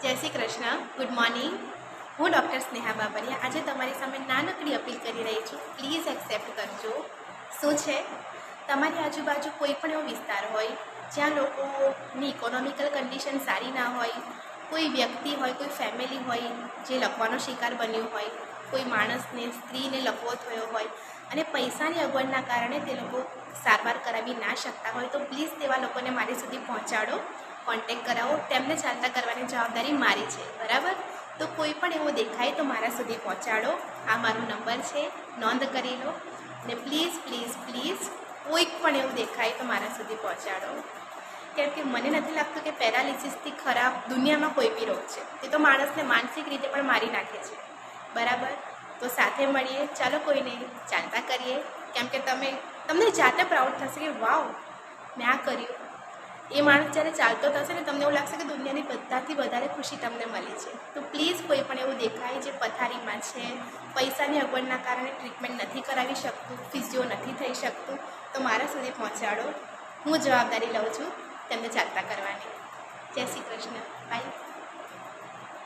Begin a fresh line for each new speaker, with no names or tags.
જય Shri Krishna. Good morning. હું doctor Sneha Babariya આજે તમારી સામે નાનકડી અપીલ કરી રહી છું. પ્લીઝ એક્સેપ્ટ કરજો. શું છે, તમારી આજુબાજુ કોઈ પણ એવો વિસ્તાર હોય જ્યાં લોકોની ઇકોનોમિકલ કન્ડિશન સારી ના હોય, કોઈ વ્યક્તિ હોય, કોઈ ફેમિલી હોય જે લકવાનો શિકાર બન્યું હોય, કોઈ માણસને, સ્ત્રીને લકવો થયો હોય અને પૈસાની અગવડના કારણે તે લોકો સારવાર કરાવી ના શકતા હોય, તો પ્લીઝ તેવા લોકોને મારી સુધી પહોંચાડો, કોન્ટેક કરાવો. તેમને ચાલતા કરવાની જવાબદારી મારી છે, બરાબર? તો કોઈ પણ એવું દેખાય તો મારા સુધી પહોંચાડો. આ મારો નંબર છે, નોંધ કરી લો. ને પ્લીઝ પ્લીઝ પ્લીઝ કોઈક પણ એવું દેખાય તો મારા સુધી પહોંચાડો. કેમ કે મને નથી લાગતું કે પેરાલિસિસથી ખરાબ દુનિયામાં કોઈ બી રોગ છે. એ તો માણસને માનસિક રીતે પણ મારી નાખે છે, બરાબર? તો સાથે મળીએ, ચાલો કોઈ નહીં, ચાલતા કરીએ. કેમ કે તમને જાતે પ્રાઉડ થશે કે વાવ, મેં આ કર્યું. એ માણસ જ્યારે ચાલતો થશે ને, તમને એવું લાગશે કે દુનિયાની બધાથી વધારે ખુશી તમને મળી છે. તો પ્લીઝ કોઈ પણ એવું દેખાય જે પથારીમાં છે, પૈસાની અગવડના કારણે ટ્રીટમેન્ટ નથી કરાવી શકતું, ફિઝિયો નથી થઈ શકતું, તો મારા સુધી પહોંચાડો. હું જવાબદારી લઉં છું તેમને ચાલતા કરવાની. જય શ્રી કૃષ્ણ. બાય.